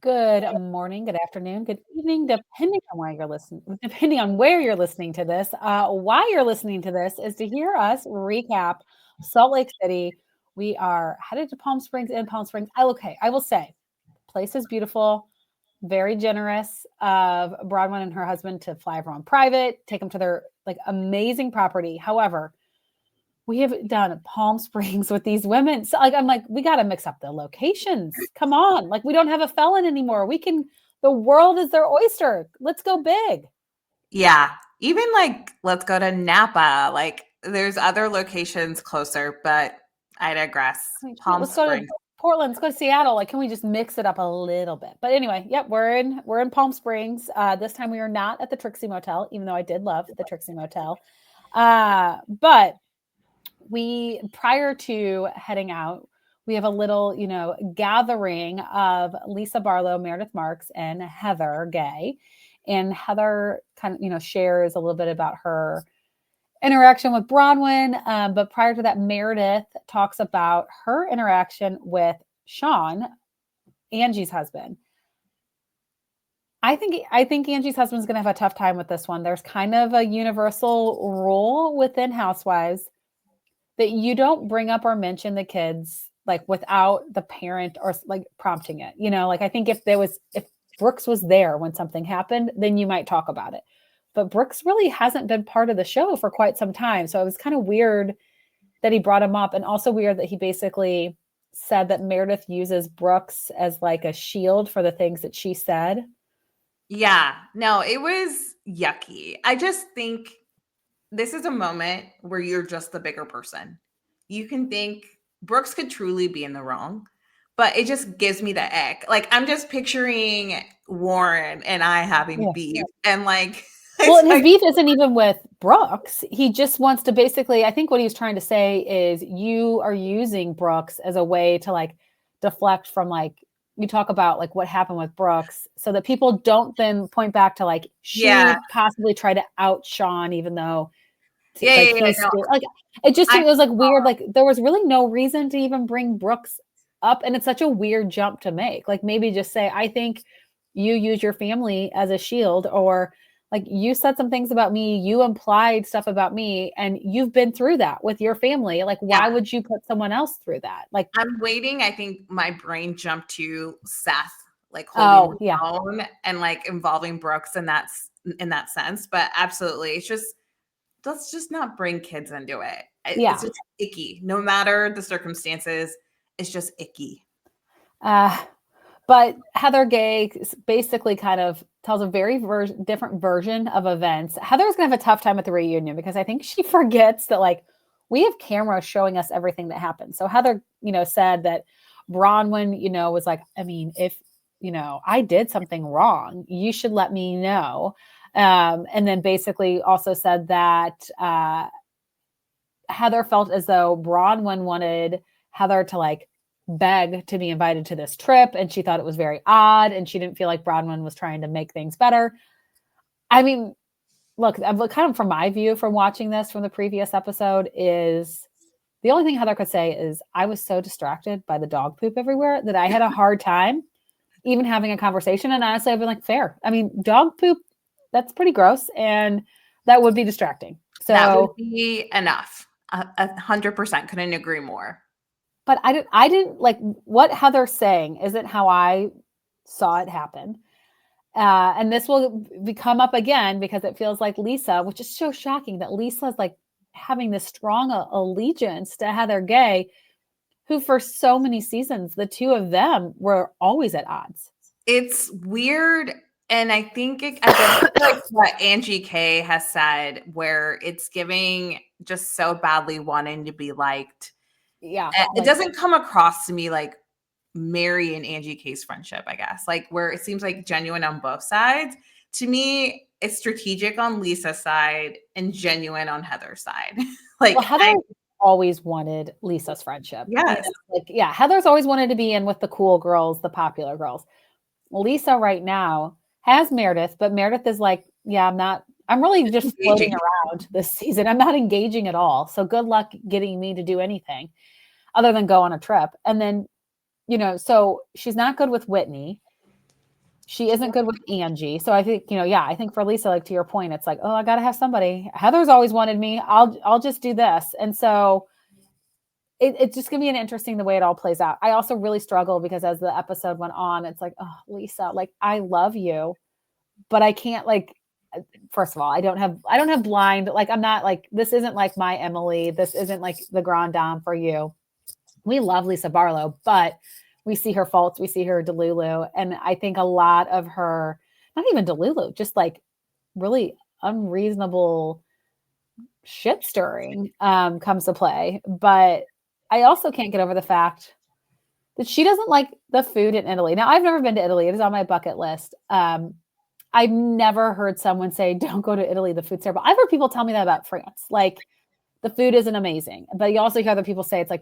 Good morning, good afternoon, good evening, depending on where you're listening to this. Why you're listening to this is to hear us recap Salt Lake City. We are headed to Palm Springs in Palm Springs. Okay, I will say, place is beautiful, very generous of Bronwyn and her husband to fly everyone private, take them to their like amazing property. However, we have done Palm Springs with these women. So I'm like, we got to mix up the locations. Come on. Like we don't have a felon anymore. The world is their oyster. Let's go big. Yeah. Even let's go to Napa. Like there's other locations closer, but I digress. Palm Let's go to Portland. Let's go to Seattle. Like, can we just mix it up a little bit? But anyway, yep, we're in Palm Springs. This time we are not at the Trixie Motel, even though I did love the Trixie Motel. But prior to heading out, we have a little, gathering of Lisa Barlow, Meredith Marks, and Heather Gay. And Heather kind of, shares a little bit about her interaction with Bronwyn. But prior to that, Meredith talks about her interaction with Sean, Angie's husband. I think Angie's husband's going to have a tough time with this one. There's kind of a universal rule within Housewives that you don't bring up or mention the kids like without the parent or like prompting it. I think if Brooks was there when something happened, then you might talk about it. But Brooks really hasn't been part of the show for quite some time. So it was kind of weird that he brought him up, and also weird that he basically said that Meredith uses Brooks as like a shield for the things that she said. Yeah, no, it was yucky. I just think this is a moment where you're just the bigger person. You can think Brooks could truly be in the wrong, but it just gives me the ick. Like I'm just picturing Warren and I having beef, and and his beef isn't even with Brooks. He just wants to basically, I think what he's trying to say is you are using Brooks as a way to like deflect from like, you talk about like what happened with Brooks so that people don't then point back to like, she possibly tried to out Sean, even though it was like weird. Like there was really no reason to even bring Brooks up. And it's such a weird jump to make. Like maybe just say, I think you use your family as a shield, or like you said some things about me, you implied stuff about me, and you've been through that with your family. Like, why would you put someone else through that? Like I'm waiting. I think my brain jumped to Seth, like holding the phone and like involving Brooks in that sense. But absolutely, it's just, let's just not bring kids into it. It's just icky. No matter the circumstances, it's just icky. But Heather Gay basically kind of tells a very different version of events. Heather's going to have a tough time at the reunion because I think she forgets that like we have cameras showing us everything that happened. So Heather, said that Bronwyn, was like, I mean, if, I did something wrong, you should let me know. And then basically also said that Heather felt as though Bronwyn wanted Heather to like beg to be invited to this trip, and she thought it was very odd, and she didn't feel like Bronwyn was trying to make things better. I mean, look, kind of from my view from watching this from the previous episode is the only thing Heather could say is I was so distracted by the dog poop everywhere that I had a hard time even having a conversation. And honestly, I've been like, fair. I mean, dog poop, that's pretty gross, and that would be distracting. So that would be enough. 100% couldn't agree more. But I didn't like what Heather's saying isn't how I saw it happen. And this will come up again because it feels like Lisa, which is so shocking that Lisa's like having this strong allegiance to Heather Gay, who for so many seasons, the two of them were always at odds. It's weird. And I think like what Angie K has said, where it's giving just so badly wanting to be liked. Yeah. It doesn't come across to me like Mary and Angie K's friendship, I guess, like where it seems like genuine on both sides. To me, it's strategic on Lisa's side and genuine on Heather's side. Heather always wanted Lisa's friendship. Yes. Heather's always wanted to be in with the cool girls, the popular girls. Lisa right now has Meredith, but Meredith is like, I'm really just floating around this season. I'm not engaging at all. So good luck getting me to do anything other than go on a trip. And then, so she's not good with Whitney. She isn't good with Angie. So I think, I think for Lisa, like to your point, it's like, oh, I gotta have somebody. Heather's always wanted me. I'll just do this. And so it's just gonna be an interesting the way it all plays out. I also really struggle because as the episode went on, it's like, oh, Lisa, like I love you, but I can't like first of all, I don't have blind, like I'm not like this isn't like my Emily. This isn't like the grand dame for you. We love Lisa Barlow, but we see her faults, we see her delulu. And I think a lot of her, not even delulu, just like really unreasonable shit stirring comes to play. But I also can't get over the fact that she doesn't like the food in Italy. Now, I've never been to Italy. It is on my bucket list. I've never heard someone say, don't go to Italy. The food's terrible. I've heard people tell me that about France. Like the food isn't amazing, but you also hear other people say it's like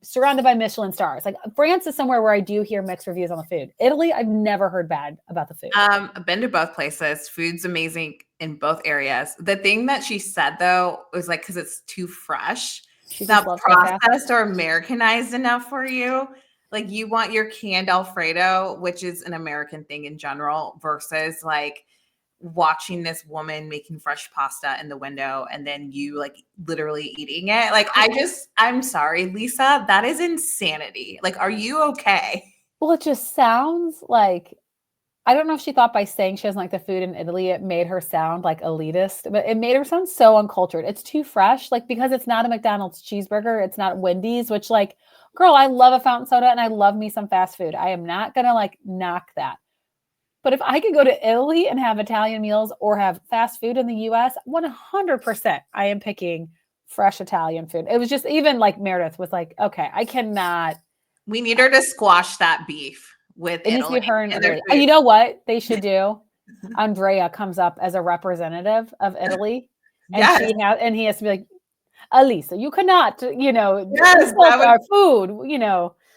surrounded by Michelin stars. Like France is somewhere where I do hear mixed reviews on the food. Italy, I've never heard bad about the food. I've been to both places. Food's amazing in both areas. The thing that she said though was like, because it's too fresh, it's not processed or Americanized enough for you. Like you want your canned Alfredo, which is an American thing in general, versus like watching this woman making fresh pasta in the window and then you like literally eating it. Like I'm sorry, Lisa, that is insanity. Like, are you okay? Well, it just sounds like, I don't know if she thought by saying she doesn't like the food in Italy, it made her sound like elitist, but it made her sound so uncultured. It's too fresh. Like, because it's not a McDonald's cheeseburger, it's not Wendy's, which like, girl, I love a fountain soda and I love me some fast food. I am not going to like knock that. But if I could go to Italy and have Italian meals or have fast food in the US, 100% I am picking fresh Italian food. It was just even like Meredith was like, okay, I cannot. We need her to squash that beef with it Italy. Needs to be her and Italy. You know what they should do? Andrea comes up as a representative of Italy. And yes. And he has to be like, Elisa, you cannot, insult our food,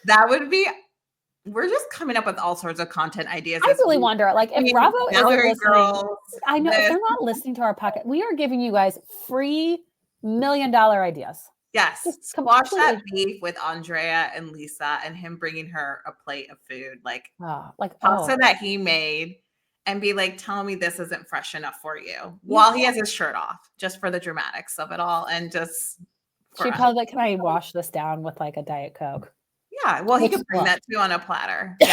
That would be. We're just coming up with all sorts of content ideas. I really wonder, like, if Bravo isn't listening, girls, I know if they're not listening to our podcast, we are giving you guys free $1 million ideas. Yes, squash that beef with Andrea and Lisa, and him bringing her a plate of food, like pasta that he made, and be like, "Tell me this isn't fresh enough for you," while he has his shirt off, just for the dramatics of it all, and just. She probably like, "Can I wash this down with like a Diet Coke?" Yeah, well, he could bring that too on a platter. Yeah.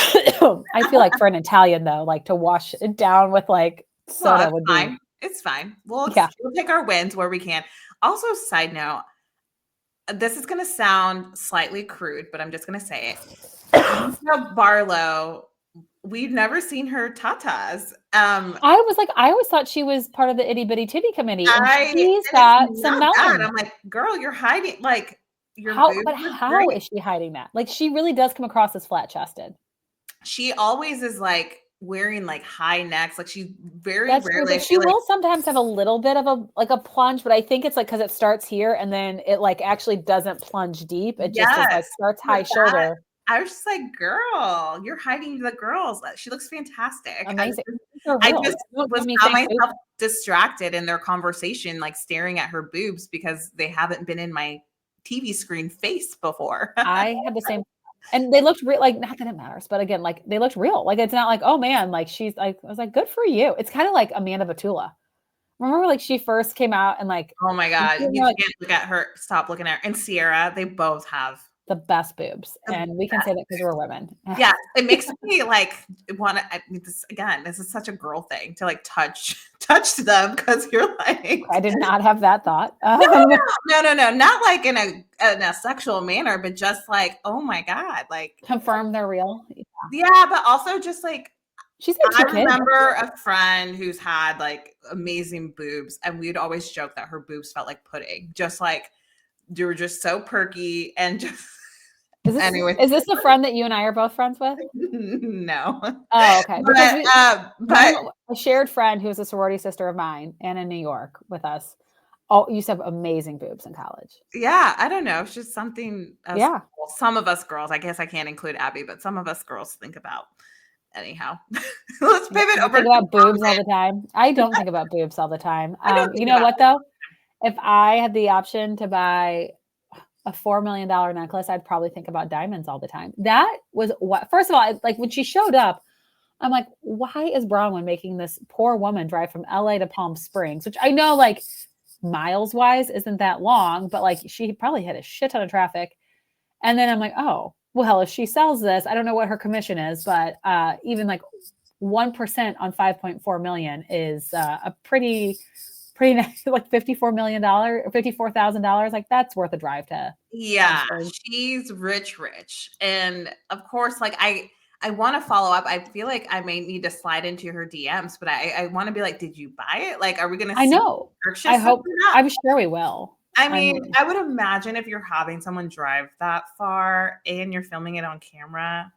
I feel like for an Italian though, like to wash it down with like soda would be. It's fine. We'll take our wins where we can. Also, side note, this is going to sound slightly crude, but I'm just going to say it. Barlow, we've never seen her tatas. I always thought she was part of the itty bitty titty committee. And she's got some melon. I'm like, girl, you're hiding like. How is she hiding that? Like she really does come across as flat chested. She always is like wearing like high necks. Like she very rarely. True, she will sometimes have a little bit of a plunge, but I think it's like because it starts here and then it like actually doesn't plunge deep. It just is like starts high shoulder. I was just like, girl, you're hiding the girls. She looks fantastic. Amazing. I just found myself distracted in their conversation, like staring at her boobs because they haven't been in my TV screen face before. I had the same, and they looked real. Like, not that it matters, but again, like they looked real. Like it's not like, oh man, like she's like, I was like, good for you. It's kind of like Amanda Batula. Remember, like she first came out and like, oh my god, you can't look at her. Stop looking at her. And Sierra, they both have the best boobs, and we can say that because we're women. Yeah, it makes me like want to. I mean, this is such a girl thing to like touch them because you're like. I did not have that thought. No, not like in a sexual manner, but just like, oh my god, like confirm they're real. Yeah, but also just like. I remember a friend who's had like amazing boobs, and we'd always joke that her boobs felt like pudding, just like you were just so perky and just. Is this the friend that you and I are both friends with? No. Oh, okay. But a shared friend who's a sorority sister of mine and in New York with us. Oh, you used to have amazing boobs in college. Yeah, I don't know. It's just something. Some of us girls, I guess I can't include Abby, but some of us girls think about. Anyhow, let's pivot over. Think about boobs all the time. I don't think about boobs all the time. You know what though? If I had the option to buy a $4 million necklace, I'd probably think about diamonds all the time. That was what, first of all, like when she showed up, I'm like, why is Bronwyn making this poor woman drive from LA to Palm Springs, which I know like miles wise isn't that long, but like she probably hit a shit ton of traffic. And then I'm like, oh, well, if she sells this, I don't know what her commission is, but even like 1% on 5.4 million is a pretty nice, like $54 million or $54,000. Like that's worth a drive to Palm Yeah, Springs. she's rich. And of course, like I want to follow up. I feel like I may need to slide into her DMs, but I want to be like, did you buy it? Like, are we gonna I see know. I purchase hope, or not? I'm sure we will. I I mean, mean, I would imagine if you're having someone drive that far and you're filming it on camera,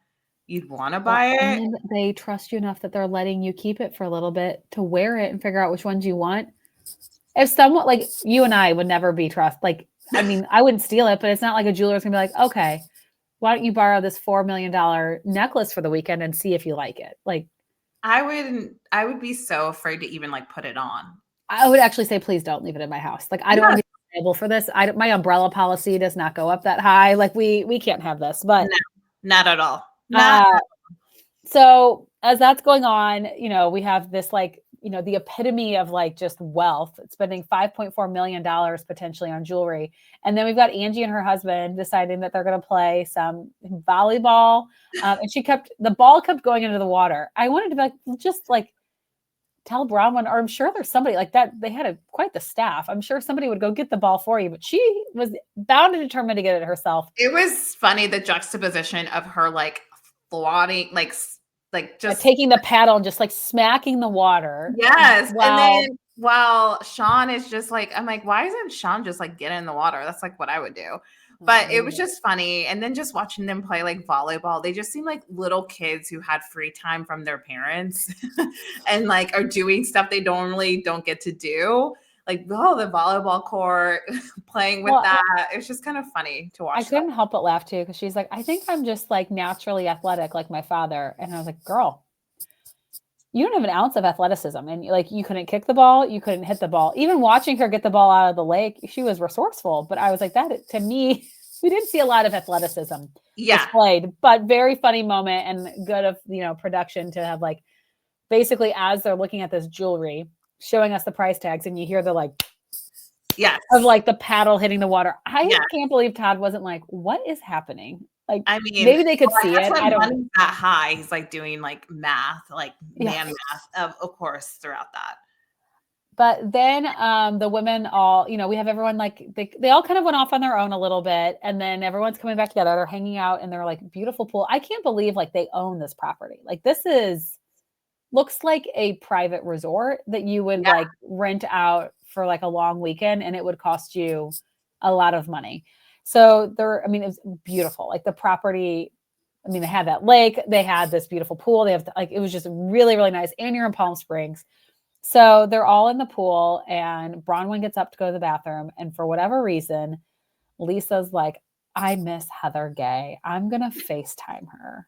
you'd want to well, buy it. and they trust you enough that they're letting you keep it for a little bit to wear it and figure out which ones you want. If someone like you and I would never be trust, like, I mean, I wouldn't steal it, but it's not like a jeweler's gonna be like, okay, why don't you borrow this $4 million necklace for the weekend and see if you like it? Like, I would be so afraid to even like put it on. I would actually say, please don't leave it in my house. Like, I don't want Yes. to be liable for this. My umbrella policy does not go up that high. Like, we can't have this. But No, not at all. Not so as that's going on, you know, we have this like, you know, the epitome of like just wealth, spending $5.4 million potentially on jewelry. And then we've got Angie and her husband deciding that they're going to play some volleyball. And the ball kept going into the water. I wanted to be like, just like tell Bronwyn, or I'm sure there's somebody like that. They had quite the staff. I'm sure somebody would go get the ball for you, but she was bound and determined to get it herself. It was funny, the juxtaposition of her like floating, like just taking the paddle and just like smacking the water. yes. Wow. And then while Sean is just like, I'm like, why isn't Sean just like get in the water? That's like what I would do. But it was just funny. And then just watching them play like volleyball, they just seem like little kids who had free time from their parents and like are doing stuff they normally don't get to do. Like, oh, the volleyball court, playing with that. It's just kind of funny to watch. I couldn't help but laugh too, because she's like, I think I'm just like naturally athletic like my father. And I was like, girl, you don't have an ounce of athleticism. And like, you couldn't kick the ball, you couldn't hit the ball. Even watching her get the ball out of the lake, she was resourceful. But I was like, that to me, we didn't see a lot of athleticism displayed, but very funny moment and good of, you know, production to have like, basically as they're looking at this jewelry, showing us the price tags, and you hear the like, of like the paddle hitting the water. I can't believe Todd wasn't like, what is happening? Like, I mean, maybe they could see it. I don't know. That high. He's like doing like math, like math, of course, throughout that. But then the women all, you know, we have everyone like they all kind of went off on their own a little bit, and then everyone's coming back together. They're hanging out in their like beautiful pool. I can't believe like they own this property. Like this looks like a private resort that you would like rent out for like a long weekend, and it would cost you a lot of money. So I mean, it's beautiful. Like the property, I mean, they had that lake, they had this beautiful pool. They have like, it was just really, really nice. And you're in Palm Springs. So they're all in the pool, and Bronwyn gets up to go to the bathroom. And for whatever reason, Lisa's like, I miss Heather Gay. I'm going to FaceTime her.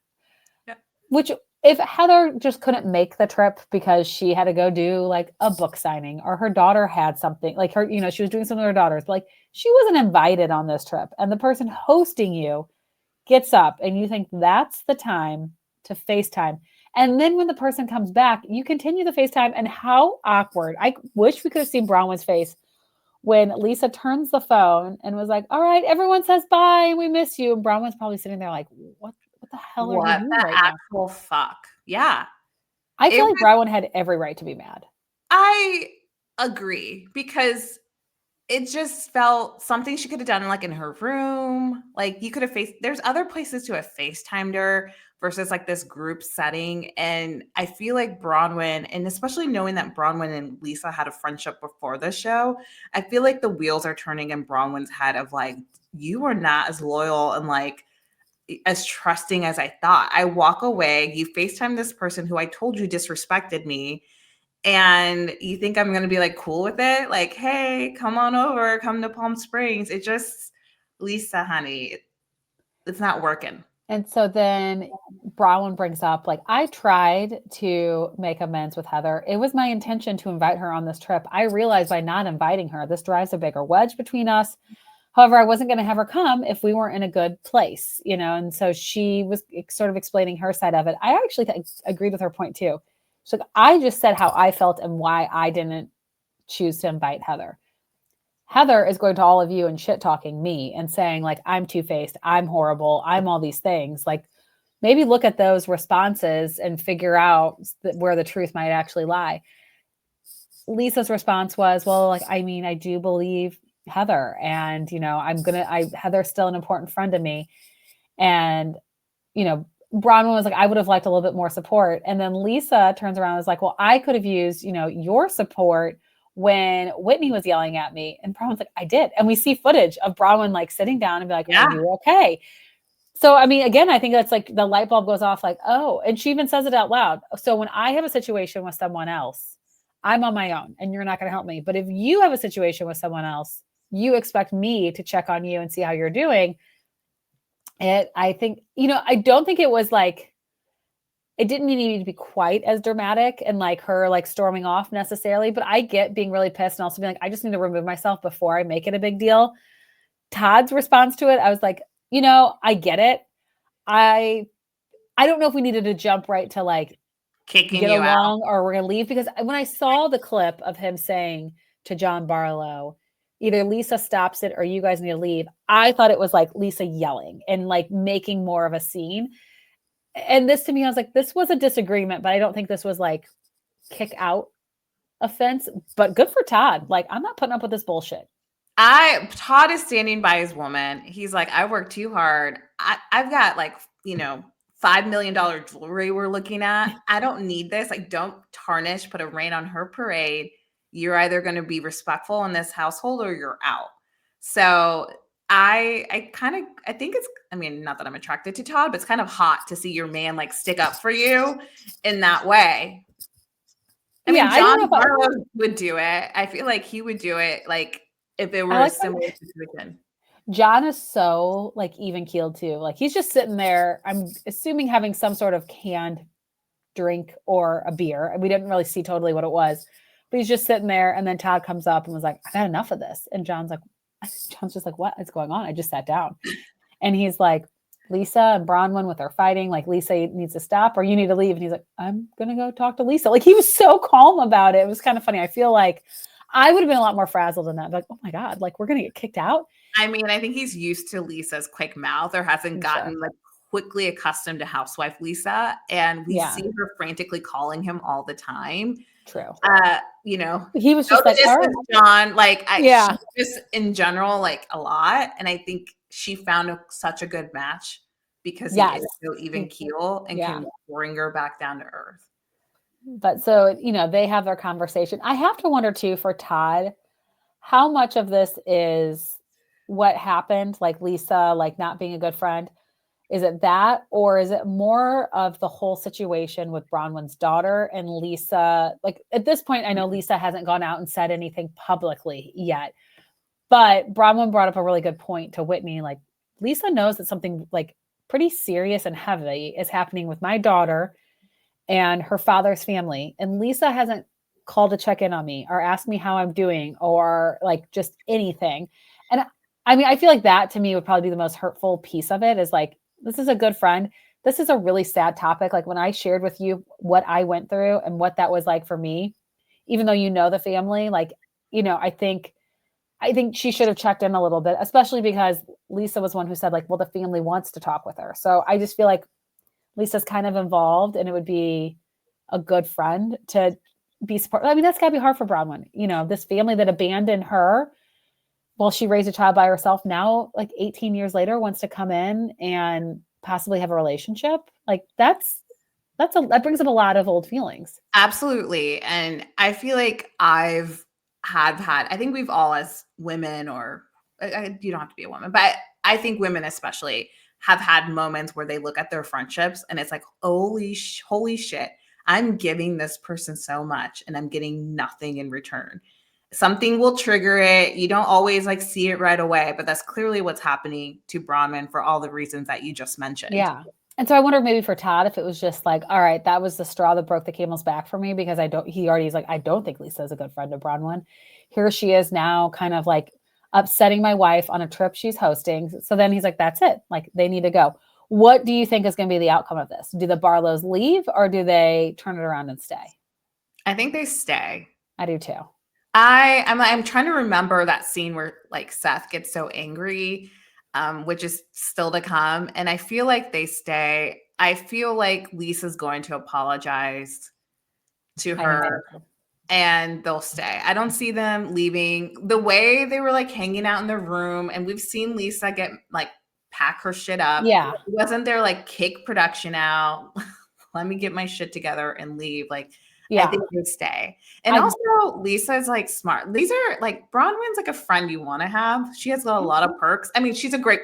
Yeah. Which if Heather just couldn't make the trip because she had to go do like a book signing, or her daughter had something like her, you know, she was doing something with her daughters, but like she wasn't invited on this trip. And the person hosting you gets up, and you think that's the time to FaceTime. And then when the person comes back, you continue the FaceTime, and how awkward. I wish we could have seen Bronwyn's face when Lisa turns the phone and was like, all right, everyone says bye. We miss you. And Bronwyn's probably sitting there like, what the hell are you doing right now? Fuck. Yeah. I feel like Bronwyn had every right to be mad. I agree, because it just felt something she could have done like in her room. Like you could have there's other places to have FaceTimed her versus like this group setting. And I feel like Bronwyn, and especially knowing that Bronwyn and Lisa had a friendship before the show, I feel like the wheels are turning in Bronwyn's head of like, you are not as loyal and like as trusting as I thought. I walk away, you FaceTime this person who I told you disrespected me, and you think I'm going to be like cool with it? Like, hey, come on over, come to Palm Springs. It just, Lisa, honey, it's not working. And so then Bronwyn brings up, like, I tried to make amends with Heather. It was my intention to invite her on this trip. I realized by not inviting her, this drives a bigger wedge between us. However, I wasn't going to have her come if we weren't in a good place, you know? And so she was sort of explaining her side of it. I actually agreed with her point too. She's like, I just said how I felt and why I didn't choose to invite Heather. Heather is going to all of you and shit talking me and saying like, I'm two-faced, I'm horrible, I'm all these things. Like, maybe look at those responses and figure out where the truth might actually lie. Lisa's response was, well, like, I mean, I do believe Heather, and, you know, Heather's still an important friend to me. And, you know, Bronwyn was like, I would have liked a little bit more support. And then Lisa turns around and was like, well, I could have used, you know, your support when Whitney was yelling at me. And Bronwyn's like, I did. And we see footage of Bronwyn like sitting down and be like, Yeah. are you okay? So, I mean, again, I think that's like the light bulb goes off like, oh, and she even says it out loud. So when I have a situation with someone else, I'm on my own and you're not going to help me. But if you have a situation with someone else, you expect me to check on you and see how you're doing. I think, you know, I don't think it was like, it didn't need to be quite as dramatic and like her like storming off necessarily, but I get being really pissed and also being like, I just need to remove myself before I make it a big deal. Todd's response to it, I was like, you know, I get it. I don't know if we needed to jump right to like Kicking get you along out. or we're gonna leave, because when I saw the clip of him saying to John Barlow, either Lisa stops it or you guys need to leave, I thought it was like Lisa yelling and like making more of a scene. And this to me, I was like, this was a disagreement, but I don't think this was like kick out offense. But good for Todd. Like, I'm not putting up with this bullshit. Todd is standing by his woman. He's like, I worked too hard. I've got like, you know, $5 million jewelry we're looking at. I don't need this. Like, don't tarnish, put a rain on her parade. You're either going to be respectful in this household or you're out. So I think it's, I mean, not that I'm attracted to Todd, but it's kind of hot to see your man like stick up for you in that way. I mean, I John don't know Barlow would do it. I feel like he would do it like if it were a like similar situation. John is so like even keeled too. Like, he's just sitting there, I'm assuming having some sort of canned drink or a beer. And we didn't really see totally what it was, but he's just sitting there. And then Todd comes up and was like, I've had enough of this. And John's just like, what is going on? I just sat down. And he's like, Lisa and Bronwyn with their fighting, like Lisa needs to stop or you need to leave. And he's like, I'm going to go talk to Lisa. Like, he was so calm about it. It was kind of funny. I feel like I would have been a lot more frazzled than that. Like, oh my God, like we're going to get kicked out. I mean, I think he's used to Lisa's quick mouth or hasn't gotten like quickly accustomed to housewife Lisa. And we see her frantically calling him all the time. True. You know, he was just like, all right. John, like, just in general, like a lot. And I think she found such a good match because he is so even keel and can bring her back down to earth. But so, you know, they have their conversation. I have to wonder too, for Todd, how much of this is what happened, like Lisa, like not being a good friend. Is it that, or is it more of the whole situation with Bronwyn's daughter and Lisa? Like, at this point, I know Lisa hasn't gone out and said anything publicly yet, but Bronwyn brought up a really good point to Whitney. Like, Lisa knows that something like pretty serious and heavy is happening with my daughter and her father's family. And Lisa hasn't called to check in on me or asked me how I'm doing or like just anything. And I mean, I feel like that to me would probably be the most hurtful piece of it, is like, this is a good friend. This is a really sad topic. Like, when I shared with you what I went through and what that was like for me, even though you know the family, like, you know, I think she should have checked in a little bit, especially because Lisa was one who said like, well, the family wants to talk with her. So I just feel like Lisa's kind of involved and it would be a good friend to be supportive. I mean, that's gotta be hard for Bronwyn. You know, this family that abandoned her while she raised a child by herself, now like 18 years later wants to come in and possibly have a relationship. Like, that brings up a lot of old feelings. Absolutely. And I feel like I think we've all, as women, or you don't have to be a woman, but I think women especially have had moments where they look at their friendships and it's like, holy shit, I'm giving this person so much and I'm getting nothing in return. Something will trigger it. You don't always like see it right away, but that's clearly what's happening to Bronwyn for all the reasons that you just mentioned. Yeah. And so I wonder maybe for Todd, if it was just like, all right, that was the straw that broke the camel's back for me, because he already is like, I don't think Lisa's a good friend of Bronwyn. Here she is now kind of like upsetting my wife on a trip she's hosting. So then he's like, that's it. Like they need to go. What do you think is going to be the outcome of this? Do the Barlows leave or do they turn it around and stay? I think they stay. I do too. I'm trying to remember that scene where like Seth gets so angry, which is still to come. And I feel like they stay. I feel like Lisa's going to apologize to her and they'll stay. I don't see them leaving. The way they were like hanging out in the room, and we've seen Lisa get like pack her shit up. Yeah. It wasn't there like kick production out? Let me get my shit together and leave. Like, I think they stay. And also, Lisa's like smart. These are like Bronwyn's like a friend you want to have. She has got a lot of perks. I mean, she's a great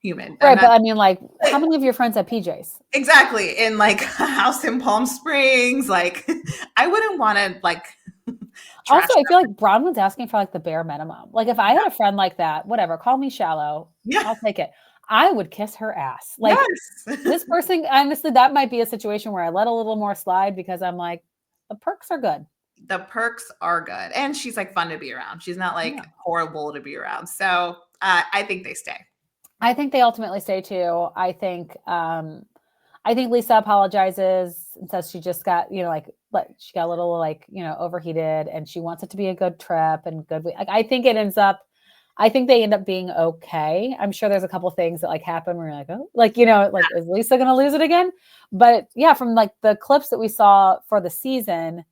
human. Right. But I mean, like, how many of your friends have PJs? Exactly. In like a house in Palm Springs. Like, I wouldn't want to like. Also, I feel like Bronwyn's asking for like the bare minimum. Like, if I had a friend like that, whatever, call me shallow. Yeah. I'll take it. I would kiss her ass. Like, this person, honestly, that might be a situation where I let a little more slide because I'm like, the perks are good. The perks are good. And she's like fun to be around. She's not like horrible to be around. So I think they stay. I think they ultimately stay too. I think Lisa apologizes and says she just got, like she got a little like, overheated and she wants it to be a good trip and good. Like, I think they end up being okay. I'm sure there's a couple things that like happen where you're like, oh, like, is Lisa going to lose it again? But yeah, from like the clips that we saw for the season,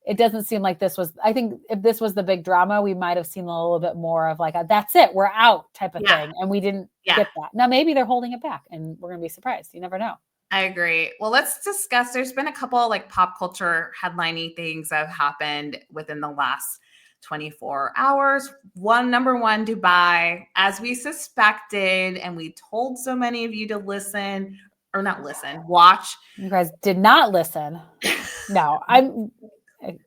it doesn't seem like this was, I think if this was the big drama, we might've seen a little bit more of like, that's it, we're out type of thing. And we didn't get that. Now, maybe they're holding it back and we're going to be surprised. You never know. I agree. Well, let's discuss, there's been a couple like pop culture headlining things that have happened within the last 24 hours. Number one, Dubai, as we suspected, and we told so many of you to listen or not listen, watch. You guys did not listen. No,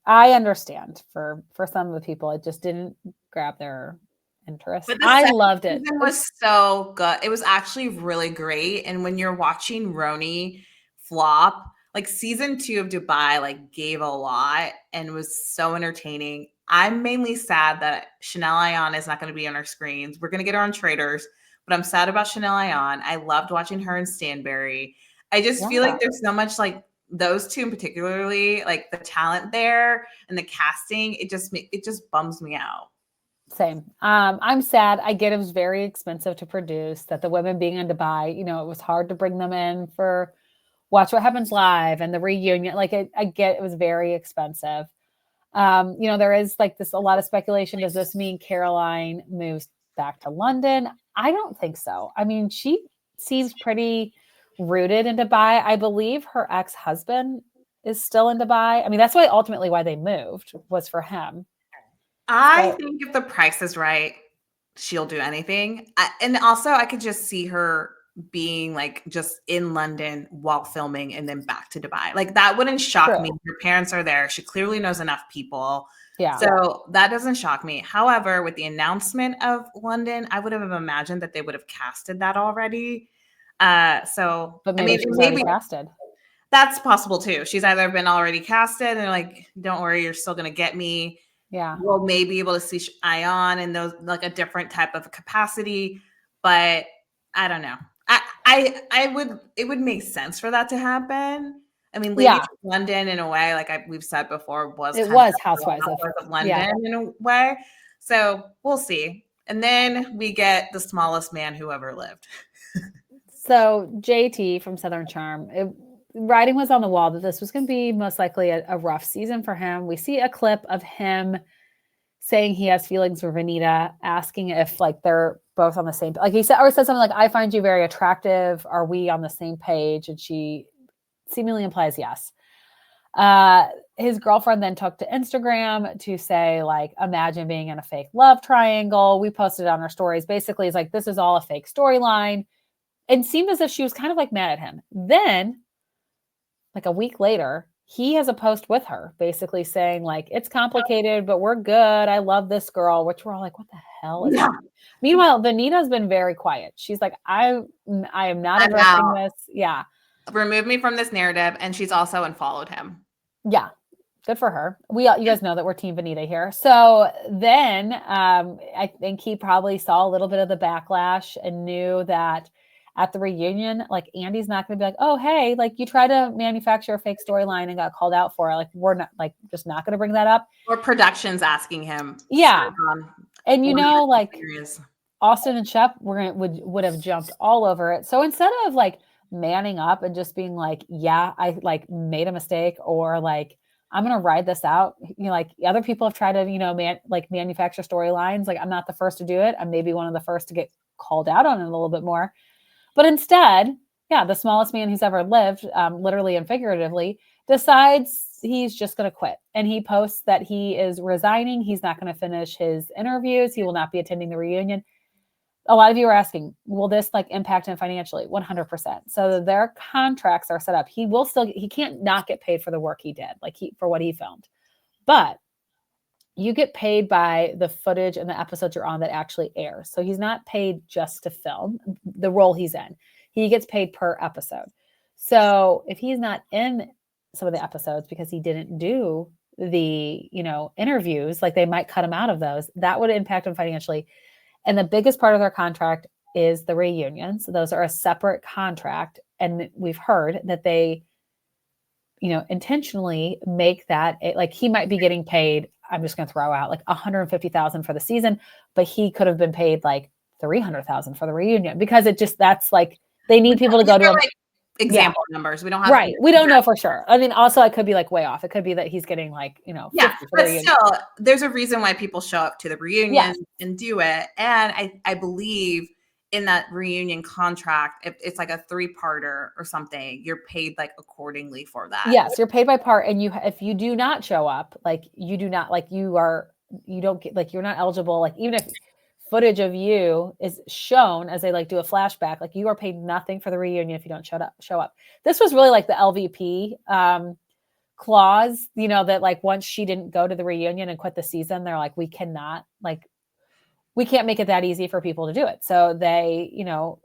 I understand for some of the people, it just didn't grab their interest. But I loved it. It was so good. It was actually really great. And when you're watching Roni flop, like season 2 of Dubai, like gave a lot and was so entertaining. I'm mainly sad that Chanel Ayan is not going to be on our screens. We're going to get her on Traders, but I'm sad about Chanel Ayan. I loved watching her in Stanberry. I just feel like there's so much like those two in particularly, like the talent there and the casting, it just bums me out. Same. I'm sad. I get it was very expensive to produce, that the women being in Dubai, it was hard to bring them in for Watch What Happens Live and the reunion. Like I get it was very expensive. There is like a lot of speculation. Does this mean Caroline moves back to London? I don't think so. I mean, she seems pretty rooted in Dubai. I believe her ex-husband is still in Dubai. I mean, that's ultimately why they moved, was for him. I think if the price is right, she'll do anything. And also I could just see her being like just in London while filming and then back to Dubai. Like that wouldn't shock me. Her parents are there. She clearly knows enough people. Yeah. So that doesn't shock me. However, with the announcement of London, I would have imagined that they would have casted that already. But maybe she was already casted. That's possible too. She's either been already casted and they're like, don't worry, you're still going to get me. Yeah. We'll maybe be able to see Ayan in those like a different type of capacity, but I don't know. It would make sense for that to happen. I mean, Lady London in a way, like we've said before, was Housewives of London in a way. So we'll see. And then we get the smallest man who ever lived. So JT from Southern Charm, writing was on the wall that this was going to be most likely a rough season for him. We see a clip of him saying he has feelings for Vanita, asking if like they're both on the same, like he said something like, I find you very attractive. Are we on the same page? And she seemingly implies yes. His girlfriend then took to Instagram to say like, imagine being in a fake love triangle. We posted on our stories. Basically, it's like, this is all a fake storyline. It seemed as if she was kind of like mad at him. Then like a week later, he has a post with her basically saying like, it's complicated, but we're good. I love this girl, which we're all like, what the hell is that? Meanwhile, Vanita's been very quiet. She's like, I am not addressing this. Yeah. Remove me from this narrative. And she's also unfollowed him. Yeah. Good for her. You guys know that we're Team Vanita here. So then I think he probably saw a little bit of the backlash and knew that at the reunion, like Andy's not going to be like, oh, hey, like you tried to manufacture a fake storyline and got called out for it. Like we're not like just not going to bring that up. Or production's asking him. Yeah. And you know, like Serious. Austin and Shep would have jumped all over it. So instead of like manning up and just being like, yeah, I like made a mistake, or like I'm gonna ride this out. You know, like other people have tried to, you know, manufacture storylines. Like I'm not the first to do it. I'm maybe one of the first to get called out on it a little bit more. But instead, yeah, the smallest man who's ever lived, literally and figuratively, decides he's just going to quit. And he posts that he is resigning. He's not going to finish his interviews. He will not be attending the reunion. A lot of you are asking, will this like impact him financially? 100%. So their contracts are set up. He can't not get paid for the work he did, like for what he filmed. But you get paid by the footage and the episodes you're on that actually airs. So he's not paid just to film the role he's in. He gets paid per episode. So if he's not in some of the episodes because he didn't do the, you know, interviews, like they might cut him out of those, that would impact him financially. And the biggest part of their contract is the reunions. So those are a separate contract. And we've heard that they, you know, intentionally make that like he might be getting paid, I'm just going to throw out like $150,000 for the season, but he could have been paid like $300,000 for the reunion because that's like, they need people to go to like example numbers. We don't have right. We don't know for sure. I mean, also I could be like way off. It could be that he's getting like, you know, yeah, but still there's a reason why people show up to the reunion and do it. And I believe in that reunion contract, if it's like a 3-parter or something, you're paid like accordingly for that. Yes, you're paid by part. And if you do not show up, like you do not, like you don't get, like you're not eligible, like even if footage of you is shown as they like do a flashback, like you are paid nothing for the reunion if you don't show up. This was really like the LVP clause, you know, that like once she didn't go to the reunion and quit the season, they're like, we can't make it that easy for people to do it. So they, you know,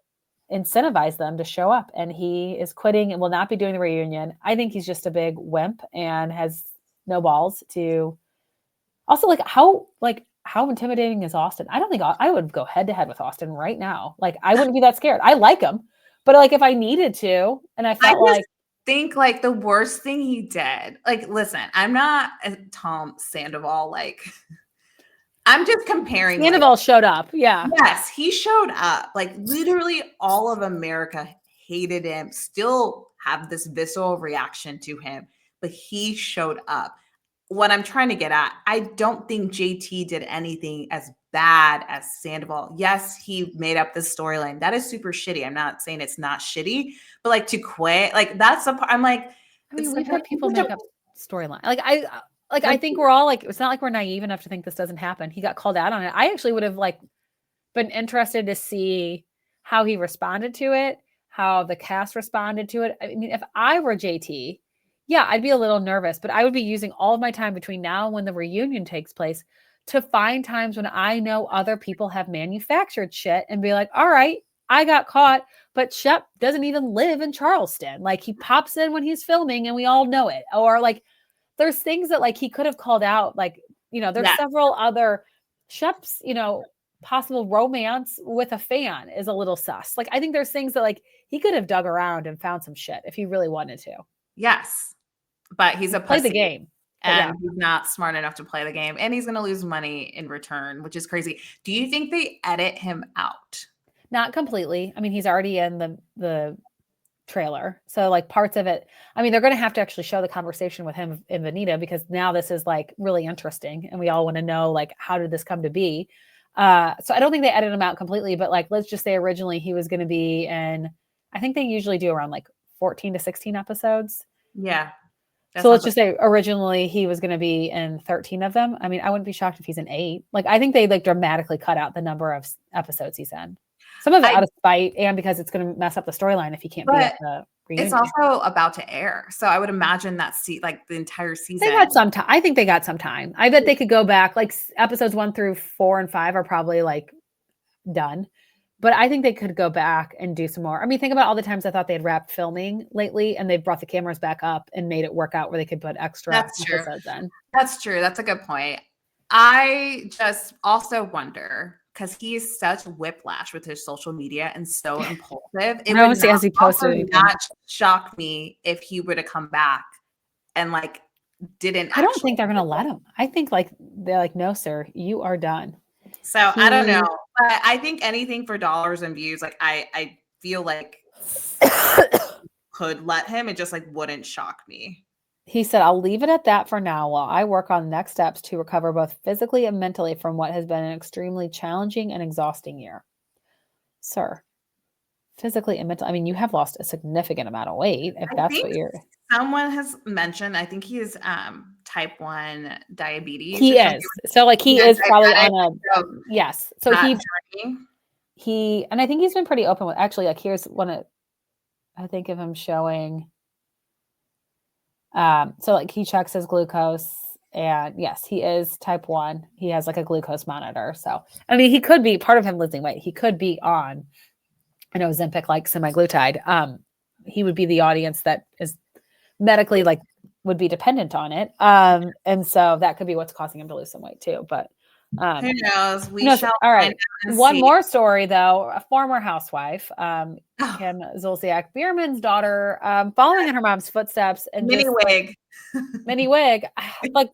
incentivize them to show up, and he is quitting and will not be doing the reunion. I think he's just a big wimp and has no balls to also like how intimidating is Austin? I don't think I would go head to head with Austin right now. Like I wouldn't be that scared. I like him, but like if I needed to, and I felt think like the worst thing he did, like, listen, I'm not a Tom Sandoval, like I'm just comparing. Sandoval showed up. Yeah. Yes, he showed up. Like literally all of America hated him, still have this visceral reaction to him, but he showed up. What I'm trying to get at, I don't think JT did anything as bad as Sandoval. Yes, he made up this storyline. That is super shitty. I'm not saying it's not shitty, but like to quit, like that's the part. I'm like, I mean, we've had people make up storyline. I think we're all like, it's not like we're naive enough to think this doesn't happen. He got called out on it. I actually would have like been interested to see how he responded to it, how the cast responded to it. I mean, if I were JT, yeah, I'd be a little nervous, but I would be using all of my time between now and when the reunion takes place to find times when I know other people have manufactured shit and be like, all right, I got caught, but Shep doesn't even live in Charleston. Like he pops in when he's filming and we all know it. Or like, there's things that like he could have called out. Like, you know, there's several other Shep's, you know, possible romance with a fan is a little sus. Like, I think there's things that like he could have dug around and found some shit if he really wanted to. Yes. But he's a pussy. Play the game. And he's not smart enough to play the game. And he's going to lose money in return, which is crazy. Do you think they edit him out? Not completely. I mean, he's already in the trailer. So like parts of it, I mean, they're going to have to actually show the conversation with him and Vanita, because now this is like really interesting. And we all want to know, like, how did this come to be? So I don't think they edit him out completely, but like, let's just say originally he was going to be in, I think they usually do around like 14 to 16 episodes. Yeah. So let's just say originally he was going to be in 13 of them. I mean, I wouldn't be shocked if he's in 8. Like, I think they like dramatically cut out the number of episodes he's in. Some of it out of spite and because it's going to mess up the storyline if he can't be at the reunion. It's also about to air. So I would imagine that like the entire season. They got some time. I think they got some time. I bet they could go back. Like episodes 1 through 4 and 5 are probably like done. But I think they could go back and do some more. I mean, think about all the times I thought they had wrapped filming lately and they brought the cameras back up and made it work out where they could put extra That's true. episodes in. That's true. That's a good point. I just also wonder because he's such whiplash with his social media and so impulsive. It would not shock me if he were to come back and like didn't. I don't think they're gonna let him. I think like they're like, no, sir, you are done. So I don't know. But I think anything for dollars and views, like I feel like could let him. It just like wouldn't shock me. He said, I'll leave it at that for now while I work on next steps to recover both physically and mentally from what has been an extremely challenging and exhausting year. Sir, physically and mentally, I mean, you have lost a significant amount of weight. If that's what you're. Someone has mentioned, I think he is type 1 diabetes. He is. So like he is probably on a, yes. So he, and I think he's been pretty open with, actually, like here's one of, I think of him showing. So like he checks his glucose and yes, he is type 1. He has like a glucose monitor. So, I mean, he could be part of him losing weight. He could be on, Ozempic, like semaglutide. He would be the audience that is medically like would be dependent on it. And so that could be what's causing him to lose some weight too. But who knows? We shall. All right. One more story though. A former housewife, Kim Zolciak-Biermann's daughter, following in her mom's footsteps and mini wig. Like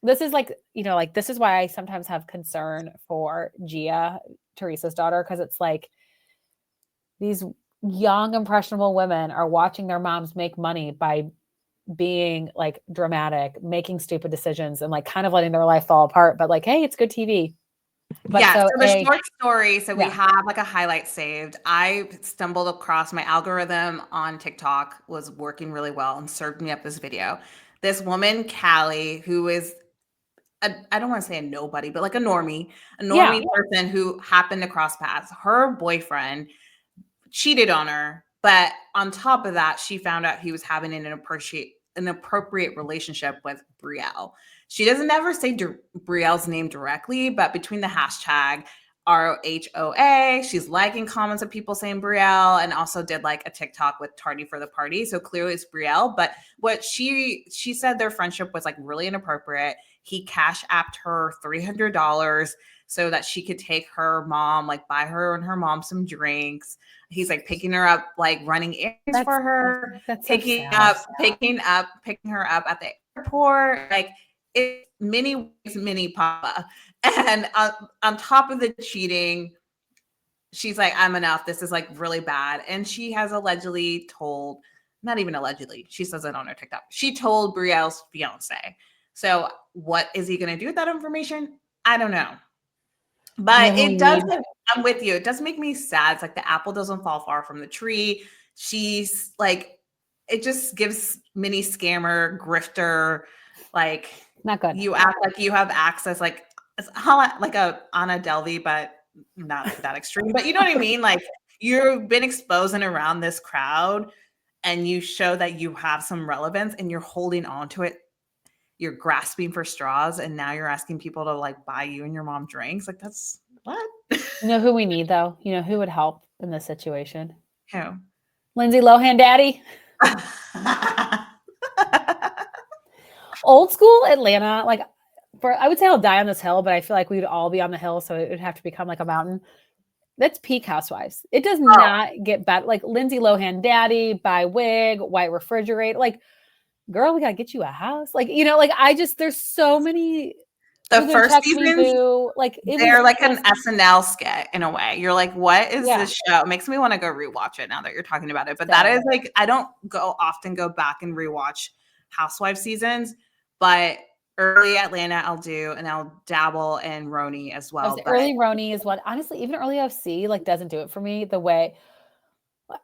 this is like, like this is why I sometimes have concern for Gia, Teresa's daughter, because it's like these young, impressionable women are watching their moms make money by being like dramatic, making stupid decisions and like kind of letting their life fall apart. But like, hey, it's good TV. But so the short story. So we have like a highlight saved. I stumbled across my algorithm on TikTok was working really well and served me up this video. This woman, Callie, who is I don't want to say a nobody, but like a normie person who happened to cross paths. Her boyfriend cheated on her, but on top of that, she found out he was having an inappropriate relationship with Brielle. She doesn't ever say Brielle's name directly, but between the hashtag RHOA, she's liking comments of people saying Brielle, and also did like a TikTok with Tardy for the Party. So clearly it's Brielle. But what she said their friendship was like really inappropriate. He cash apped her $300 so that she could take her mom, like buy her and her mom some drinks. He's like picking her up, like running errands for her, picking her up at the airport. Like it's mini Papa. And on top of the cheating, she's like, I'm enough. This is like really bad. And she has allegedly told, not even allegedly, she says it on her TikTok. She told Brielle's fiance. So what is he going to do with that information? I don't know. But it does, I'm with you. It does make me sad. It's like the apple doesn't fall far from the tree. She's like, it just gives mini scammer, grifter, like, not good. You act like you have access, like it's like a Anna Delvey, but not that extreme. But you know what I mean? Like you've been exposed and around this crowd and you show that you have some relevance and you're holding on to it. You're grasping for straws and now you're asking people to like buy you and your mom drinks. Like that's what? You know who we need though? You know who would help in this situation? Who? Lindsay Lohan daddy. Old school Atlanta, like I would say I'll die on this hill, but I feel like we would all be on the hill, so it would have to become like a mountain. That's peak Housewives. It does not get better. Like Lindsay Lohan daddy, buy wig, white refrigerator. Like, girl, we gotta get you a house. Like, like there's so many. The first season, like they're like an SNL skit in a way. You're like, what is this show? It makes me want to go rewatch it now that you're talking about it. But that is like, I don't often go back and rewatch Housewives seasons, but early Atlanta I'll do, and I'll dabble in Roni as well. Early Roni is what, honestly, even early OC like doesn't do it for me the way.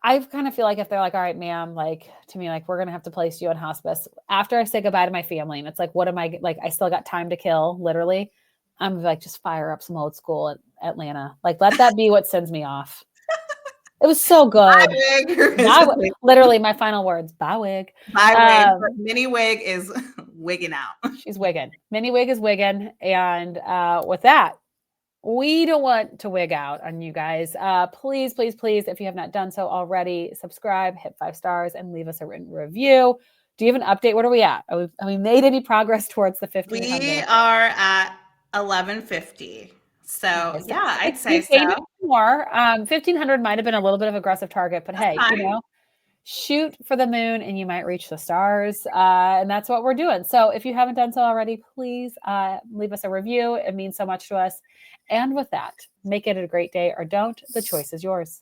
I kind of feel like if they're like, all right, ma'am, like to me, like we're going to have to place you in hospice after I say goodbye to my family. And it's like, what am I like? I still got time to kill. Literally. I'm like, just fire up some old school at Atlanta. Like, let that be what sends me off. It was so good. Literally my final words, bye wig. Bye wig. Mini wig is wigging out. She's wigging. Mini wig is wigging. And with that, We don't want to wig out on you guys. Please, please, please, if you have not done so already, subscribe, hit 5 stars, and leave us a written review. Do you have an update? What are we at? Have we made any progress towards the 1,500? We are at 1150. So Okay, so yeah, I'd say we've gained so. more. 1,500 might have been a little bit of aggressive target, but That's hey, fine. shoot for the moon and you might reach the stars. And that's what we're doing. So if you haven't done so already, please leave us a review. It means so much to us. And with that, make it a great day or don't. The choice is yours.